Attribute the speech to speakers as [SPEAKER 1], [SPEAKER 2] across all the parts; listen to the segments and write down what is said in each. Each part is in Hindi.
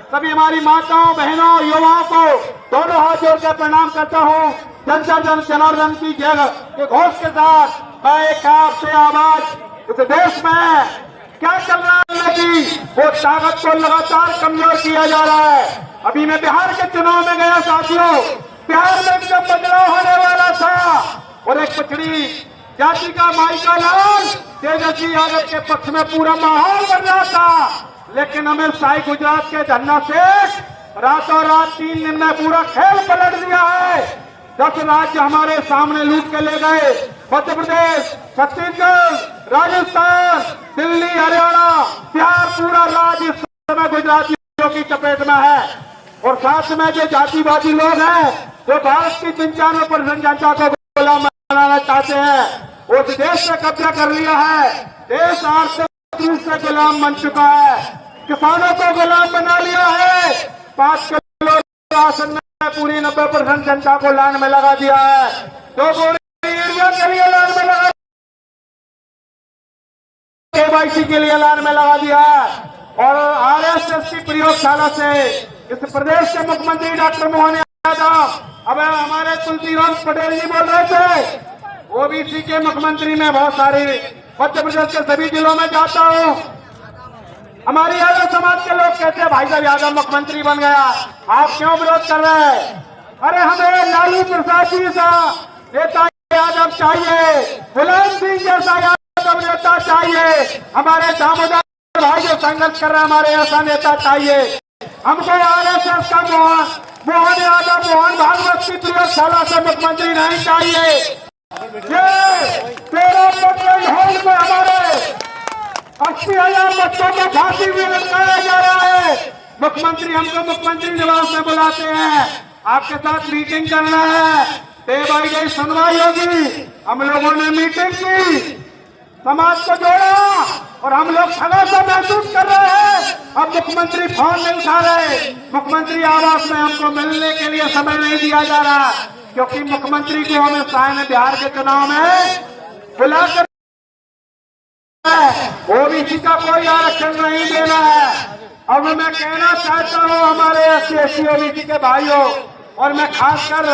[SPEAKER 1] सभी हमारी माताओं, बहनों, युवाओं को दोनों हाथ जोड़कर प्रणाम करता हूँ। जनता जन जनार्दन की जय के घोष के साथ मैं एक आपसे आवाज, इस देश में क्या चल रहा है कि वो ताकत को लगातार कमजोर किया जा रहा है। अभी मैं बिहार के चुनाव में गया साथियों, बिहार में जब बदलाव होने वाला था और एक पिछड़ी जाति का माइका लाल तेजस्वी यादव के पक्ष में पूरा माहौल बन रहा था, लेकिन हमें शाही गुजरात के धन्ना से रातों रात 3 दिन में पूरा खेल पलट दिया है। 10 राज्य हमारे सामने लूट के ले गए। मध्य प्रदेश, छत्तीसगढ़, राजस्थान, दिल्ली, हरियाणा, बिहार, पूरा राज्य इस समय गुजरातियों की चपेट में है। और साथ में जो जातिवादी लोग हैं, जो भारत की 95% जनता को गुलाम बनाना चाहते हैं, उस देश में कब्जा कर लिया है। देश आर्थिक रूप से गुलाम बन चुका है, किसानों को गुलाम बना लिया है। 5 किलो राशन में पूरी 90% जनता को लाइन में लगा दिया है। 2 बोरी यूरिया के लिए लाइन में लगा, KYC के लिए लाइन में लगा दिया है। और RSS की प्रयोगशाला से इस प्रदेश के मुख्यमंत्री डॉक्टर मोहन यादव, अब हमारे तुलसीराम पटेल जी बोल रहे थे, ओबीसी के मुख्यमंत्री में बहुत सारी मध्य प्रदेश के सभी जिलों में जाता हूँ। हमारी यादव समाज के लोग कहते हैं भाई साहब यादव मुख्यमंत्री बन गया, आप क्यों विरोध कर रहे हैं? अरे हमें लालू प्रसाद जी सा नेता यादव चाहिए, मुलायम सिंह जैसा यादव नेता चाहिए, हमारे दामोदर भाई जो संघर्ष कर रहे हैं हमारे ऐसा नेता चाहिए। हमको RSS का मोहन यादव, मोहन भागवत की प्रयोगशाला से मुख्यमंत्री नहीं चाहिए। ये 13 हॉल में हमारे 80,000 बच्चों को फांसी भी लटकाया जा रहा है। मुख्यमंत्री हमको मुख्यमंत्री निवास में बुलाते हैं, आपके साथ मीटिंग करना है, डे बाई डे सुनवाई होगी। हम लोगों ने मीटिंग की, समाज को जोड़ा और हम लोग ठगा सा महसूस कर रहे हैं। अब मुख्यमंत्री फोन नहीं उठा रहे, मुख्यमंत्री आवास में हमको मिलने के लिए समय नहीं दिया जा रहा, क्योंकि मुख्यमंत्री को हमें सामने बिहार के चुनाव में बुलाकर ओबीसी का कोई आरक्षण नहीं देना है। अब मैं कहना चाहता हूं हमारे SC OBC के भाइयों, और मैं खासकर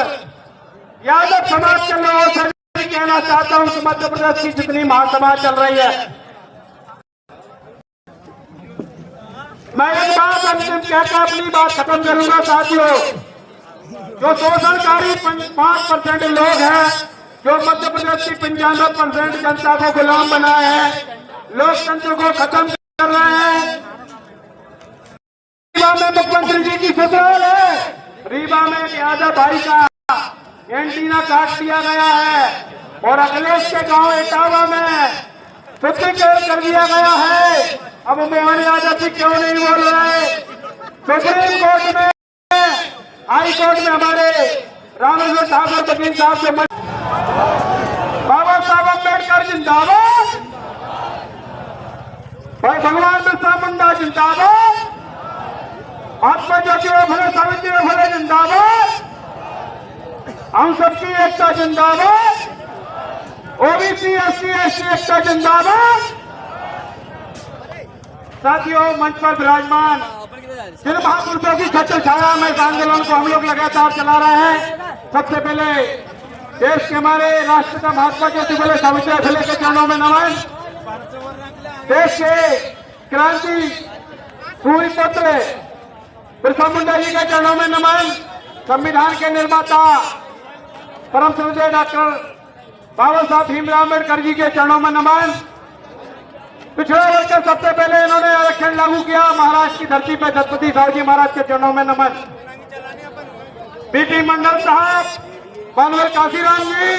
[SPEAKER 1] यादव समाज के लोगों से कहना चाहता हूं कि मध्य प्रदेश की जितनी महासभा चल रही है, मैं एक बात अंतिम कहकर अपनी बात खत्म करूंगा साथियों। जो शोषणकारी 5% लोग हैं, जो मध्य प्रदेश की 95% जनता को गुलाम बनाए हैं, लोकतंत्र को खत्म कर रहे हैं। रीवा में मुख्यमंत्री जी की ससुराल है, रीवा में यादव भाई का एंटीना काट दिया गया है, और अखिलेश के गांव इटावा में सुप्रीम कर दिया गया है। अब मोहन यादव जी क्यों नहीं बोल रहे? सुप्रीम कोर्ट में, हाई कोर्ट में हमारे रामेश्वर ठाकुर वकील साहब से बाबा साहब अम्बेडकर जिंदाबाद, भाई भगवान बिरसा मुंडा जिंदाबाद, महात्मा ज्योतिराव फुले, सावित्रीबाई फुले जिंदाबाद, हम सबकी एकता जिंदाबाद, OBC SC ST एकता जिंदाबाद। साथियों, मंच पर विराजमान जिन महापुरुषों की छत्र छाया में इस आंदोलन को हम लोग लगातार चला रहे हैं, सबसे पहले देश के हमारे राष्ट्रपिता महात्मा ज्योति फुले, सावित्रीबाई फुले के चरणों में नमन। देश के क्रांति सूर्य पुत्र बिरसा मुंडा जी के चरणों में नमन। संविधान के निर्माता परम श्रद्धेय डॉक्टर बाबा साहब भीमराव अम्बेडकर जी के चरणों में नमन। पिछड़े वर्ग के सबसे पहले इन्होंने आरक्षण लागू किया, महाराष्ट्र की धरती पर छत्रपति साहू जी महाराज के चरणों में नमन। बीटी मंडल साहब, बनवर काशीराम जी,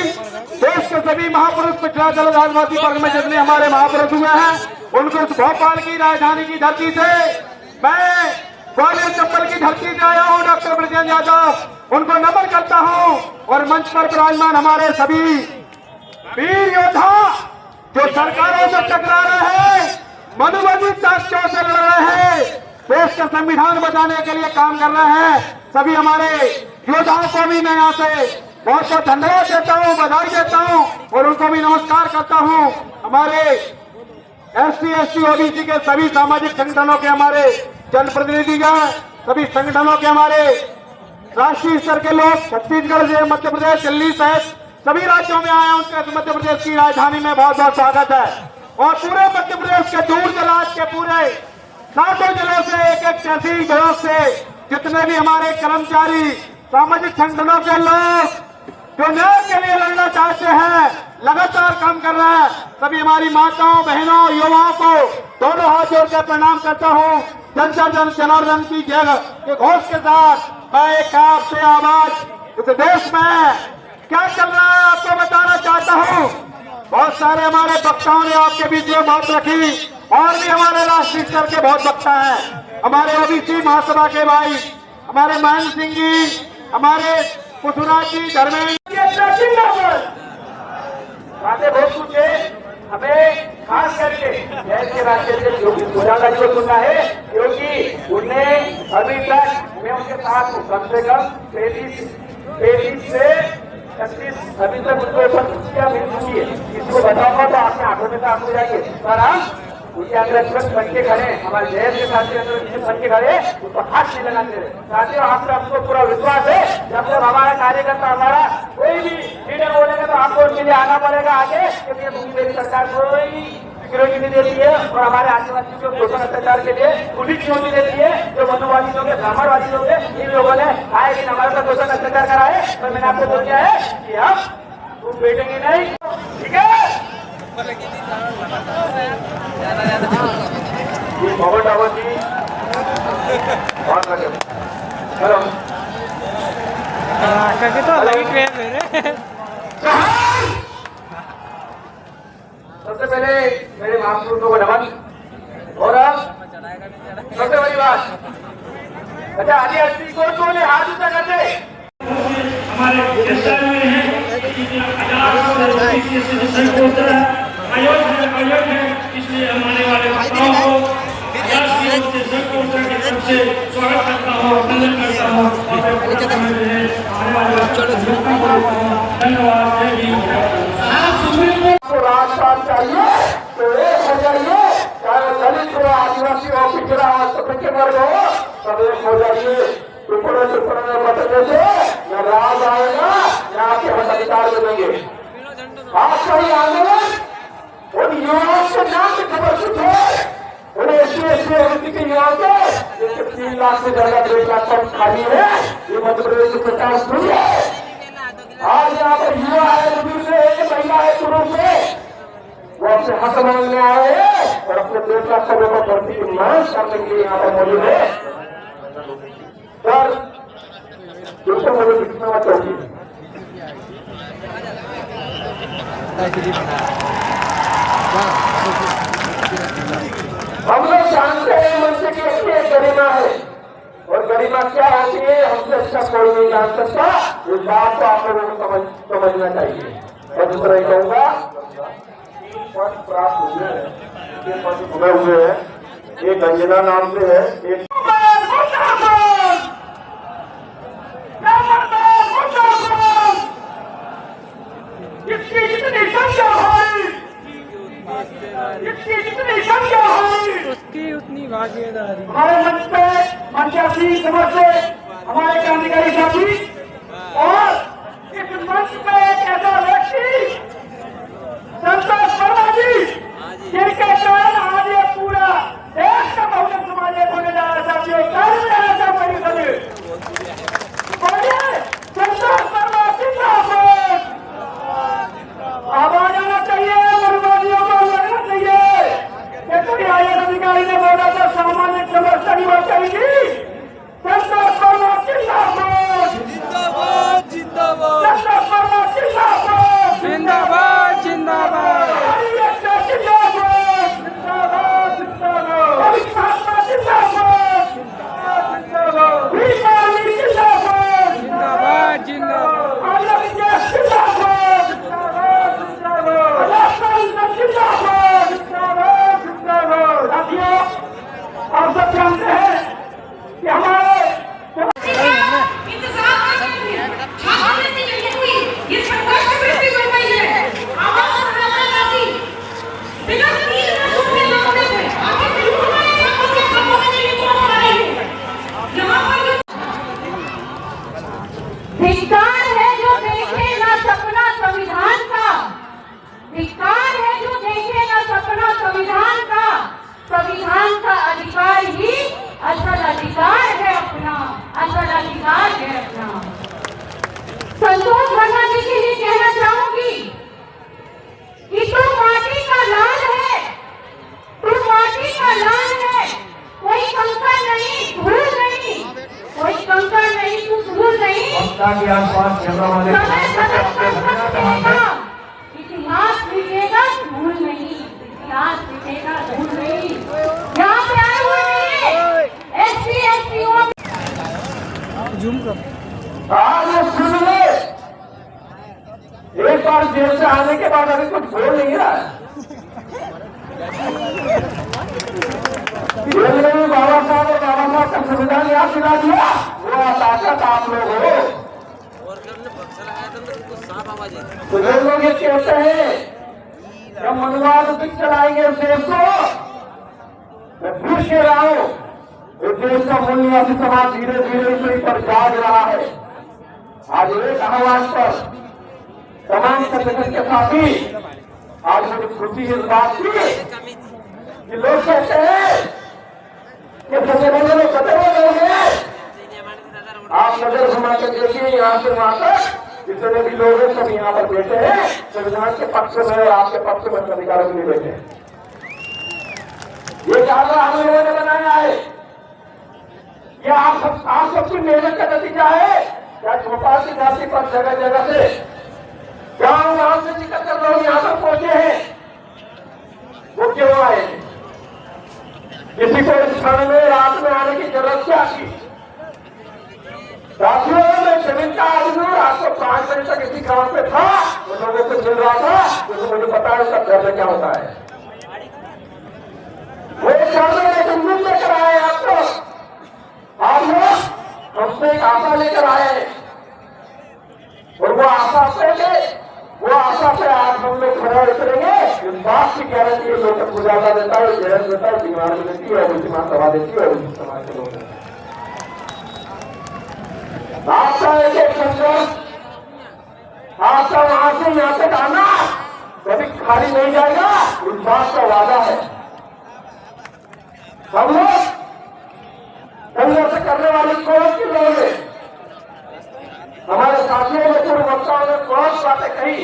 [SPEAKER 1] देश के सभी महापुरुष पिछड़ा दलित आदिवासी वर्ग में जितने हमारे महापुरुष हुए हैं, उनको इस भोपाल की राजधानी की धरती से, मैं ग्वालियर चंबल की धरती से आया हूँ, डॉक्टर ब्रजेंद्र यादव, उनको नमन करता हूँ। और मंच पर विराजमान हमारे सभी वीर योद्धा जो सरकारों से टकरा रहे हैं, मनुवादी ताकतों से लड़ रहे हैं, देश का संविधान बचाने के लिए काम कर रहे हैं, सभी हमारे योद्धाओं को भी मैं यहाँ से बहुत बहुत धन्यवाद देता हूँ, बधाई देता हूँ और उनको भी नमस्कार करता हूँ। हमारे SC ST OBC के सभी सामाजिक संगठनों के हमारे जनप्रतिनिधिगण, सभी संगठनों के हमारे राष्ट्रीय स्तर के लोग छत्तीसगढ़ से, मध्य प्रदेश, दिल्ली सहित सभी राज्यों में आए हैं। उनका मध्य प्रदेश की राजधानी में बहुत बहुत स्वागत है। और पूरे मध्य प्रदेश के दूर दराज के पूरे 7 जिलों से, एक तहसील जिलों से जितने भी हमारे कर्मचारी, सामाजिक संगठनों के लोग जो न्याय के लिए लड़ना चाहते हैं, लगातार काम कर रहे हैं, सभी हमारी माताओं, बहनों, युवाओं को दोनों हाथ जोड़कर प्रणाम करता हूं। जनता जन जनार्दन की जय के घोष के साथ मैं एक आपसे आवाज इस देश में क्या चल रहा है आपको बताना चाहता हूं। बहुत सारे हमारे वक्ताओं ने आपके बीच में बात रखी और भी हमारे राष्ट्रीय स्तर के बहुत वक्ता हैं। हमारे ओबीसी महासभा के भाई, हमारे महेंद्र सिंह जी, हमारे पुष्पराज जी, धर्मेंद्र बातें बहुत कुछ है। हमें खास करके देश के राष्ट्रीय से योगी घोषणा को सुनना है, क्योंकि उन्हें अभी तक मैं उनके साथ हूँ, कम से कम 33 से 36 अभी तक उनको खुशियाँ मिल चुकी है। इसको बताऊंगा तो आपके आंखों में साफ हो जाएंगे। पर हम उनके अंदर बन के खड़े, हमारे देश के साथी अंदर बन के खड़े, उसको हाथ नहीं लगाते रहे। साथियों, आप सबको पूरा विश्वास है, जब जब हमारा कार्यकर्ता, हमारा कोई भी लीडर बोलेगा तो आपको उसके लिए आना पड़ेगा आगे, क्योंकि मेरी सरकार कोई सिक्योरिटी नहीं देती है और हमारे आदिवासी को शोषण अत्याचार के लिए पुलिस चुनौती देती है। जो मनुवादी लोग हैं, ब्राह्मणवादी लोग हैं, इन लोगों ने आए दिन हमारे साथ शोषण अत्याचार करा है। तो मैंने आपको बोल दिया है कि हम तुम बैठेंगे नहीं, ठीक है। पवन रावत जी हेलो
[SPEAKER 2] तो लाइट मेरे
[SPEAKER 1] सबसे पहले मेरे महापुरुषों को नमन। और अब सबसे बड़ी बात, अच्छा आदिवासी को तो ने हाथ ऊंचा करते
[SPEAKER 3] हमारे आयोग है, इसलिए आने वाले वक्ताओं को से स्वागत करता हूँ, अभिनंदन करता हूँ।
[SPEAKER 1] धन्यवाद। रास्ता चाहिए तो एक हो जाइए, चाहे दलित हो, आदिवासी हो, पिछड़ा हो, सपके वर्ग हो, सब एक हो जाइए। टुकड़े टुकड़े में बटने से न राज आएगा न आपके मताधिकार मिलेंगे। आपका ये आंदोलन उन युवाओं के नाम से समर्पित है, उन्हें एससी के युवाओं के जिसके 3 लाख से ज्यादा 1 लाख पद खाली है। ये मध्य प्रदेश की सरकार सुनी है। आज यहाँ पर युवा है, बुजुर्ग है, महिला है, पुरुष है, वो अपने हक मांगने आए हैं और अपने 1 लाख पदों पर भर्ती की मांग करने के लिए यहाँ पर मौजूद है। सर दूसरे मुझे दिखना चाहिए। हम लोग जानते हैं मंच की अपनी गरिमा है, और गरिमा क्या होती है हमसे अच्छा कोई नहीं जान सकता। इस बात को आप लोगों को समझना चाहिए। मैं दूसरा ही कहूँगा, 3 पद प्राप्त हुए हैं, 3 पद हुए हैं। एक अंजना नाम से है, एक
[SPEAKER 2] उसकी उतनी भागीदारी
[SPEAKER 1] हमारे मंच पे मंचासी समझ से हमारे क्रांतिकारी साथी, और इस मंच पे एक ऐसा व्यक्ति संतोष शर्मा जी, जिनके कारण आज ये पूरा देश का बहुजन समाज एक होने जा रहा है। साथियों, संतोष शर्मा जिंदाबाद। आवाज आना चाहिए, मनुवादियों को लड़ना चाहिए। कोई आईएएस अधिकारी ने बोला था सामान्य समस्या नहीं बात करेगी। संतोष शर्मा जिंदाबाद,
[SPEAKER 2] जिंदाबाद जिंदाबाद,
[SPEAKER 1] संतोष शर्मा जिंदाबाद,
[SPEAKER 2] जिंदाबाद जिंदाबाद,
[SPEAKER 1] जिंदाबाद।
[SPEAKER 3] जनता के आसपास कैमरा वाले
[SPEAKER 4] इतिहास लिखेगा धूल नहीं, इतिहास लिखेगा धूल नहीं। यहाँ पे आए हुए मेरे एससी एसटीओ
[SPEAKER 2] जूम कर
[SPEAKER 1] आज वो सुन ले, एक बार जेल से आने के बाद अभी कुछ बोल नहीं रहा है। जेल में भी बाबा साहब और बाबा साहब का संविधान याद दिला दिया, वो ताकत आप लोग हो। तो जो लोग ये कहते हैं कि हम मनवाद तक चलाएंगे इस देश को, मैं फिर कह रहा हूं, इस देश का मूल निवासी समाज धीरे धीरे इसी पर जाग रहा है। आज एक आह्वान पर तमाम संगठन के साथी आज मुझे खुशी इस बात की कि लोग कहते हैं कि संगठन में खत्म हो गए। आप नजर घुमा कर देखिए, यहाँ से वहां तक जितने भी लोग हैं सब यहाँ पर बैठे हैं, संविधान के पक्ष में और आपके पक्ष में अधिकारों के लिए बैठे हैं। ये कानून हम लोगों ने बनाया है, ये आप सबकी मेहनत का नतीजा है। क्या भोपाल की जाति पर जगह जगह से गांव गांव से निकल कर लोग यहाँ पर पहुंचे हैं, वो क्यों आए? किसी को इस क्षण में रात में आने की जरूरत क्या थी? साथियों, मैं जमीन का आदमी हूँ, रात को 5 बजे तक इसी गांव पे था, उन लोगों से मिल रहा था, क्योंकि मुझे पता है उसका दर्द क्या होता है। वो एक उम्मीद लेकर आए आपको, आप लोग हमसे एक आशा लेकर आए हैं, और वो आशा पे आज हम लोग खड़ा उतरेंगे। इस बात की गारंटी है, लोग गुजारा देता है, जहर देता है, बीमार देती है, और मां दवा देती है, और समाज के लोग आपका एक एक संघर्ष, आपका वहां से यहाँ तक आना कभी खाली नहीं जाएगा, इस बात का वादा है। हम लोग संघर्ष करने वाले कौन के लोग हैं? हमारे साथियों ने पूर्व वक्ताओं ने बहुत बातें कही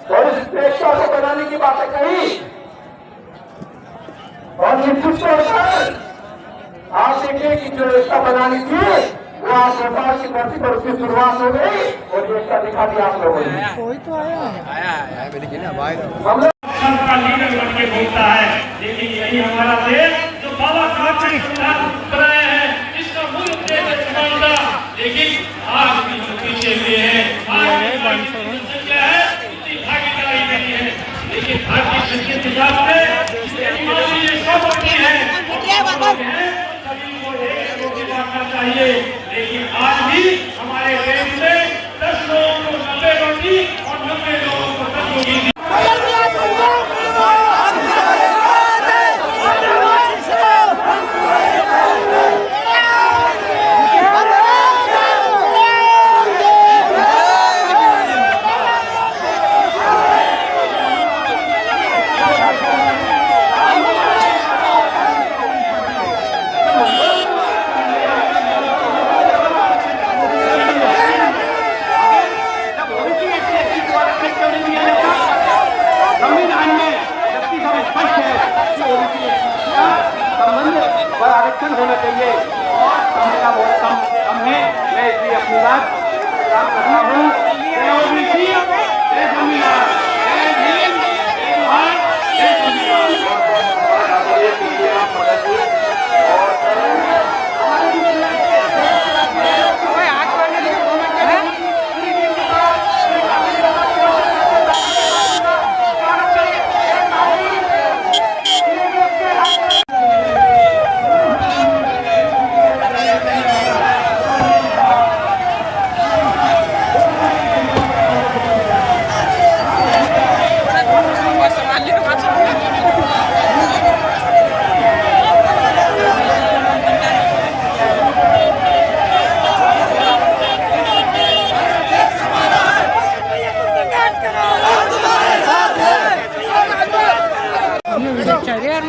[SPEAKER 1] और इस एकता को बनाने की बातें कही, और निश्चित तौर पर आप देखिए कि जो एकता बनानी थी वो आज भोपाल की धरती पर उसकी शुरुआत हो गई, और ये एकता दिखा दी आप लोगों ने।
[SPEAKER 2] कोई तो आया
[SPEAKER 1] हम लोग
[SPEAKER 3] सबका लीडर बन के बोलता है, लेकिन यही हमारा देश जो बाबा साहब के खिलाफ रहे हैं, इसका मूल उद्देश्य चुनाव था, लेकिन आज भी हम पीछे हुए हैं। आज भी जनसंख्या है, उतनी भागीदारी नहीं है, लेकिन भारतीय संस्कृति के हिसाब से ये सब होती है, सभी को एक रोटी बांटना चाहिए। लेकिन आज भी हमारे देश में 10 लोगों को 90 रोटी और 90 लोगों को 10 रोटी
[SPEAKER 1] आरक्षण होना चाहिए, और समय का बहुत कम है। मैं इसलिए अपनी बात काम कर रहा हूँ। जय ओबीसी, जय संविधान, जय भीम, जय जोहार, जय संविधान।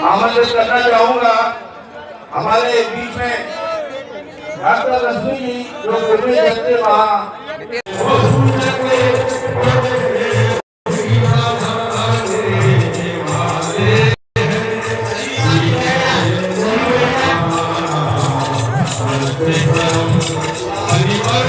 [SPEAKER 5] आमंत्रित करना चाहूंगा हमारे बीच में डॉक्टर रश्मि जी, जो पूर्वी जयंती वहाँ
[SPEAKER 6] हरिवर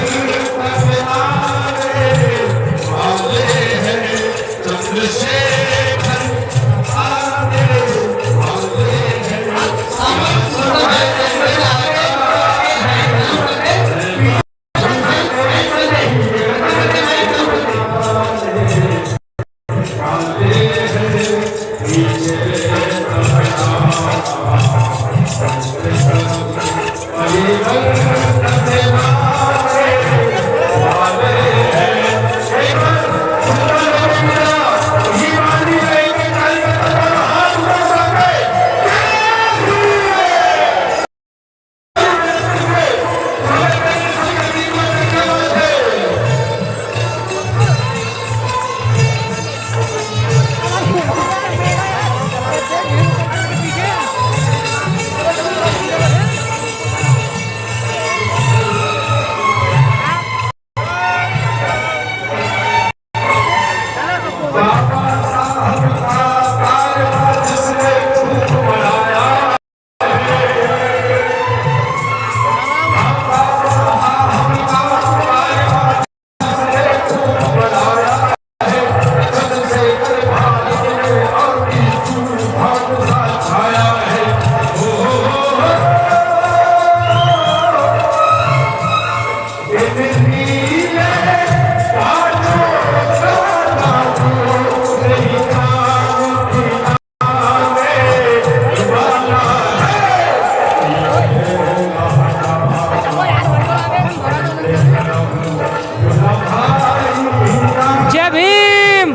[SPEAKER 2] जय भीम,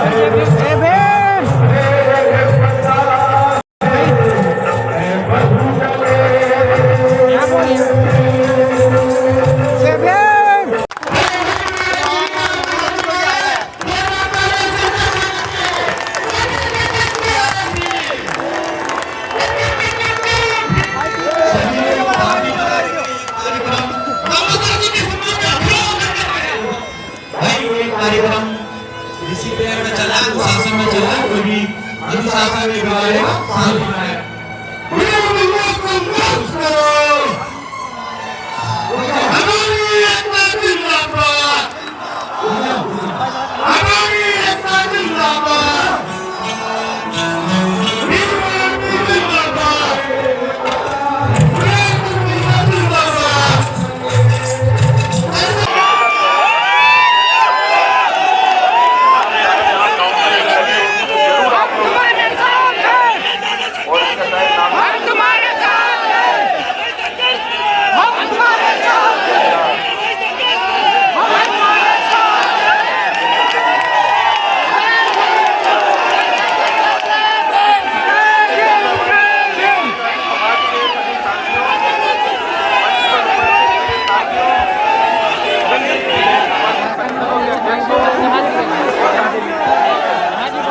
[SPEAKER 2] जय भीम, जय भीम। जय भीम।
[SPEAKER 6] कार्यक्रम डिसिप्लिन में चला, अनुशासन में चला, कोई भी अनुशासन में बिगाड़ेगा, शांति बनाएगा।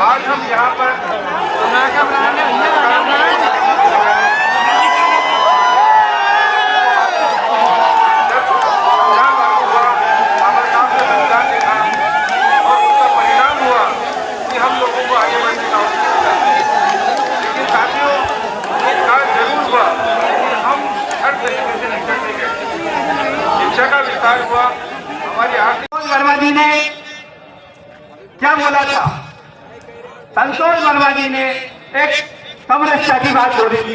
[SPEAKER 1] आज हम यहाँ पर और उसका परिणाम हुआ कि हम लोगों को आगे बढ़ने का अवसर मिला। लेकिन साथियों, का जरूर हुआ कि हम हर तरीके से निकलने गए। शिक्षा का विस्तार हुआ। हमारी आर्थिक वर्मा जी ने क्या बोला था? संतोष वर्मा जी ने एक समरसता की बात बोली थी।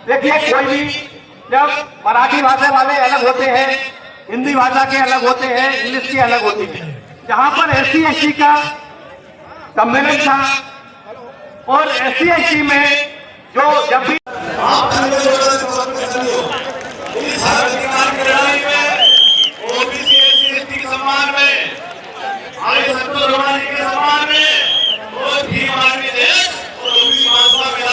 [SPEAKER 1] देखिए, कोई भी जब मराठी भाषा वाले अलग होते हैं, हिंदी भाषा के अलग होते हैं, इंग्लिश की अलग होती है। जहां पर SC/ST का सम्मेलन था और SC/ST में जो जब भी
[SPEAKER 6] ओबीसी SC/ST के सम्मान में, आगे संतोष वर्मा जी के सम्मान में और भी हमारे देश और ओबीसी भाजपा में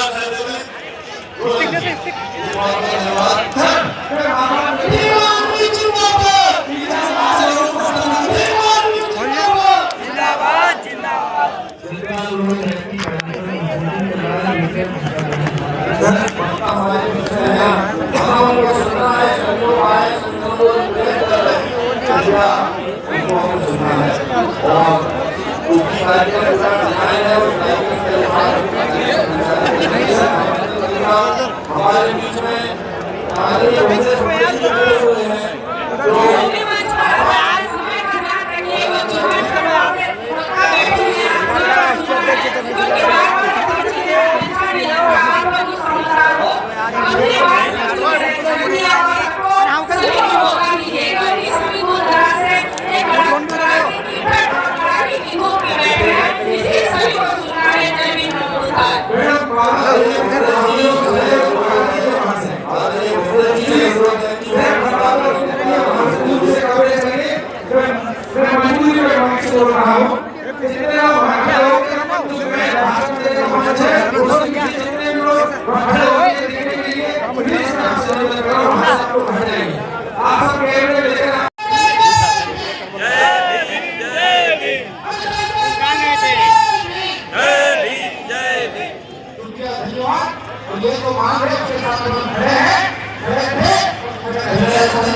[SPEAKER 6] हमारे बीच में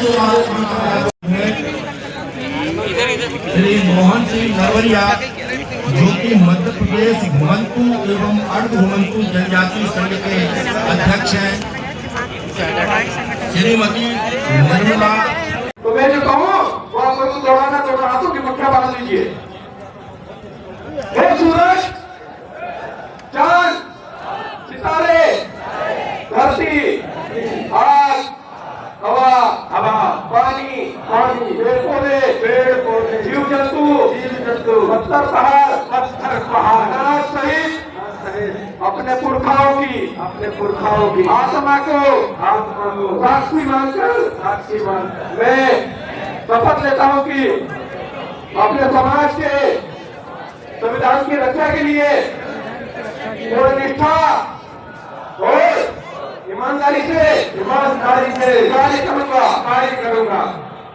[SPEAKER 5] जो हमारे श्री मोहन सिंह नरवरिया जो कि मध्य प्रदेश घुमंतु एवं अर्ध घुमंतु जनजाति संघ के अध्यक्ष हैं, श्रीमती निर्मला।
[SPEAKER 1] तो मैं जो कहूँ वो आपको तो दोहराना तो हाथों की मुठ्ठियां बांध लीजिए। हे सूरज, चांद, सितारे, धरती, आग, हवा, पानी, पेड़ पौधे, जीव जंतु, पत्थर पहाड़, अनाज सहित अपने पुरखाओं की आत्मा को साक्षी मानकर मैं शपथ लेता हूं कि अपने समाज के संविधान की रक्षा के लिए पूर्ण निष्ठा और ईमानदारी से कार्य करूंगा।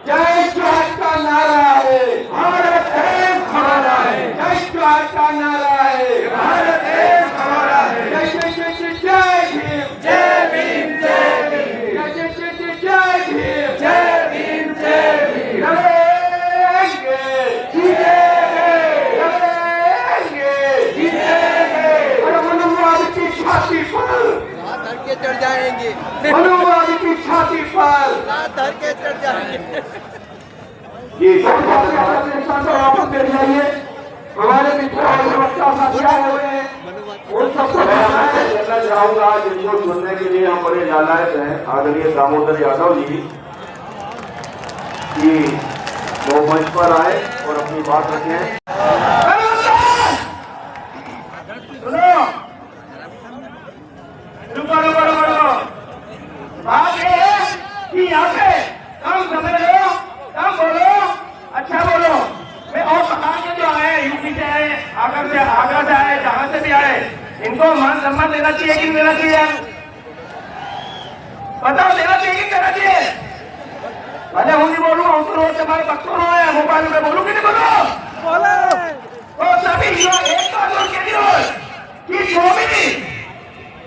[SPEAKER 1] जय जोहार का नारा है, भारत देश हमारा है। जय जोहार का नारा है, भारत देश हमारा है। जय जय जय जय जय भीम, जय भीम, जय भीम, जय जय जय जय जय भीम, जय भीम, जय भीम। लड़ेंगे, जीतेंगे, लड़ेंगे, जीतेंगे। और मनुवाद की छाती पर
[SPEAKER 2] धर के चढ़ जाएंगे,
[SPEAKER 1] मनुवाद की छाती पर
[SPEAKER 2] धर के चढ़ जाएंगे।
[SPEAKER 1] ये वापस ले जाइए। हमारे मित्र और प्रवक्ता साथी आए हुए हैं, उन सबको
[SPEAKER 5] कहना चाहूंगा जिनको सुनने के लिए हम बड़े नालायक हैं, आदरणीय दामोदर यादव जी कि वो मंच पर आए और अपनी बात रखें।
[SPEAKER 1] रुको। बात ये है कि यहाँ पे कम समझ लो, कम बोलो, अच्छा बोलो। मैं और पठान के जो आए, यूपी से आए, आगरा से आए, जहां से भी आए, इनको मान सम्मान देना चाहिए कि नहीं देना चाहिए? बताओ, देना चाहिए कि नहीं देना चाहिए? भले हिंदी बोलूँ, हम तो रोज हमारे बच्चों है, मोबाइल में बोलूँ कि नहीं बोलो? तो सभी युवा एक बात और कह दियो कि जो भी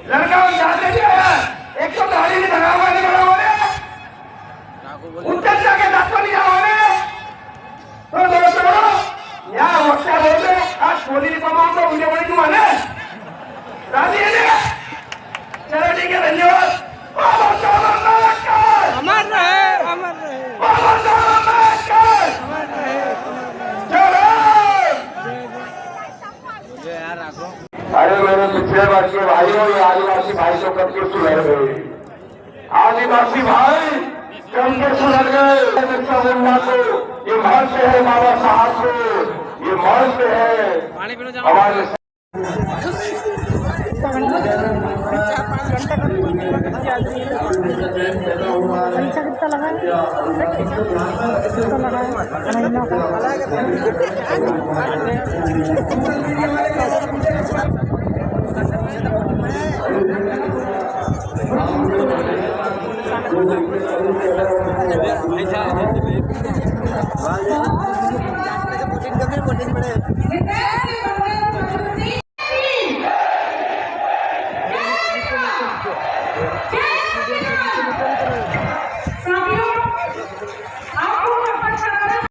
[SPEAKER 1] लड़का जाते भी आया, एक तो गाड़ी में लगा हुआ नहीं बड़ा हो रहे, उत्तर जाके दास्तों नहीं जाओ रहे। तो दोस्तों, यहाँ वक्त बोल रहे, आज मोदी जी कमाओ तो मुझे बड़ी क्यों आने? राजी है ना? चलो ठीक है, धन्यवाद। बाबा साहब अम्बेडकर,
[SPEAKER 2] अमर रहे, अमर रहे,
[SPEAKER 1] बाबा साहब अम्बेडकर,
[SPEAKER 2] अमर रहे।
[SPEAKER 1] चलो।
[SPEAKER 5] अरे मेरे पिछले वर्ष के भाइयों, ये आदिवासी भाई तो कब के सुधर गए, आदिवासी भाई कब के सुधर गए। को ये महल से है, बाबा साहब को ये महल से है हमारे।
[SPEAKER 2] लगा